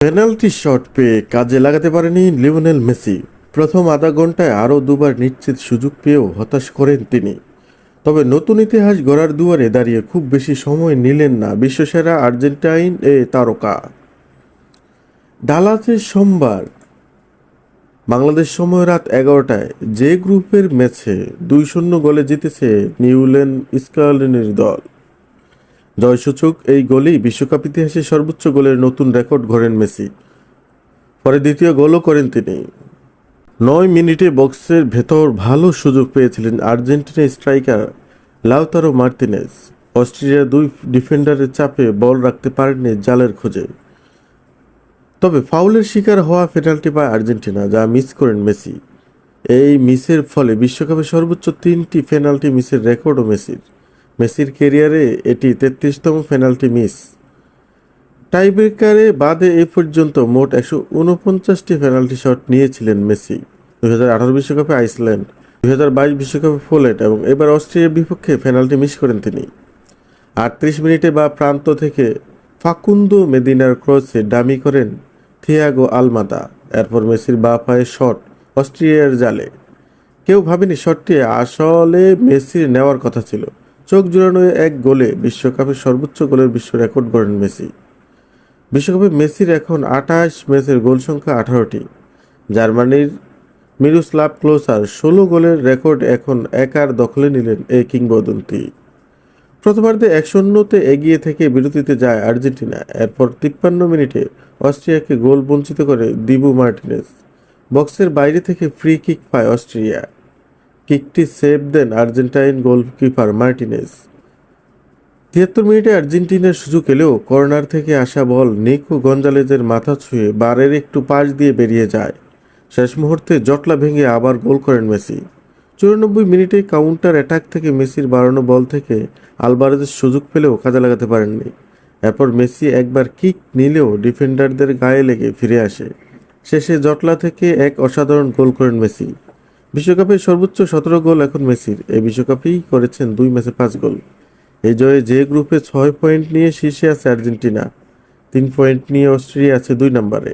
Penalty shot পেয়ে কাজে লাগাতে পারেনি লিওনেল মেসি। প্রথম আধা ঘন্টায় আরও দুবার নিশ্চিত সুযোগ পেয়েও হতাশ করেন তিনি। তবে নতুন ইতিহাস গড়ার দুয়ারে দাঁড়িয়ে খুব বেশি সময় নিলেন না বিশ্বসেরা আর্জেন্টাইন তারকা। ডালাসে সোমবার বাংলাদেশ সময় রাত 11টায় যে গ্রুপের ম্যাচে 2-0 গোলে জিতেছে নিউল্যান্ড স্কালিনির দল। জয়সূচক এই গোলেই বিশ্বকাপ ইতিহাসে সর্বোচ্চ গোলের নতুন রেকর্ড গড়েন মেসি। পরে দ্বিতীয় গোলও করেন তিনি। 9 মিনিটে বক্সের ভেতর ভালো সুযোগ পেয়েছিলেন আর্জেন্টিনা স্ট্রাইকার লাউতারো মার্তিনেজ। অস্ট্রেলিয়ার দুই ডিফেন্ডারের চাপে বল রাখতে পারেননি জালের খোঁজে। তবে ফাউলের শিকার হওয়া পেনাল্টি পায় আর্জেন্টিনা, যা মিস করেন মেসি। এই মিসের ফলে বিশ্বকাপে সর্বোচ্চ 3টি পেনাল্টি মিসের রেকর্ডও মেসির ক্যারিয়ারে এটি 33তম পেনাল্টি মিস। টাইব্রেকারে বাদে এ পর্যন্ত মোট 149টি পেনাল্টি শট নিয়েছিলেন মেসি। 2018 বিশ্বকাপে আইসল্যান্ড, 2022 বিশ্বকাপে পোল্যান্ড এবং এবার অস্ট্রিয়ার বিপক্ষে পেনাল্টি মিস করেন তিনি। 38 মিনিটে বা প্রান্ত থেকে ফাকুন্দো মেদিনার ক্রসে ডামি করেন থিয়াগো আলমাদা। এরপর মেসির বাঁ পায়ে শট অস্ট্রিয়ার জালে। কেউ ভাবেনি শটটি আসলে মেসির নেওয়ার কথা ছিল। চোখ জুড়ানো এক গোলে বিশ্বকাপের সর্বোচ্চ গোলের বিশ্ব রেকর্ড গড়েন মেসি। বিশ্বকাপে মেসির এখন 28 ম্যাচের গোল সংখ্যা 18টি। জার্মানির মিরোস্লাভ ক্লোসার 16 গোলের রেকর্ড এখন একার দখলে নিলেন এই কিংবদন্তি। প্রথমার্ধে 1-0 এগিয়ে থেকে বিরতিতে যায় আর্জেন্টিনা। এরপর 53 মিনিটে অস্ট্রিয়াকে গোল বঞ্চিত করে দিবু মার্টিনেজ। বক্সের বাইরে থেকে ফ্রি কিক পায় অস্ট্রিয়া। কিকটি সেভ দেন আর্জেন্টাইন গোলকিপার মার্টিনেজ। 73 মিনিটে আর্জেন্টিনার সুযোগ এলেও কর্নার থেকে আসা বল নিকো গঞ্জালেজের মাথা ছুঁয়ে বারের একটু পাশ দিয়ে বেরিয়ে যায়। শেষ মুহূর্তে জটলা ভেঙে আবার গোল করেন মেসি। 94 মিনিটে কাউন্টার অ্যাটাক থেকে মেসির বাড়ানো বল থেকে আলভারেজের সুযোগ পেলেও কাজে লাগাতে পারেননি। এরপর মেসি একবার কিক নিলেও ডিফেন্ডারদের গায়ে লেগে ফিরে আসে। শেষে জটলা থেকে এক অসাধারণ গোল করেন মেসি। বিশ্বকাপের সর্বোচ্চ 17 গোল এখন মেসির। এই বিশ্বকাপেই করেছেন 2 ম্যাচে 5 গোল। এই জয়ে যে গ্রুপে 6 পয়েন্ট নিয়ে শীর্ষে আছে আর্জেন্টিনা, 3 পয়েন্ট নিয়ে অস্ট্রেলিয়া আছে 2 নম্বরে।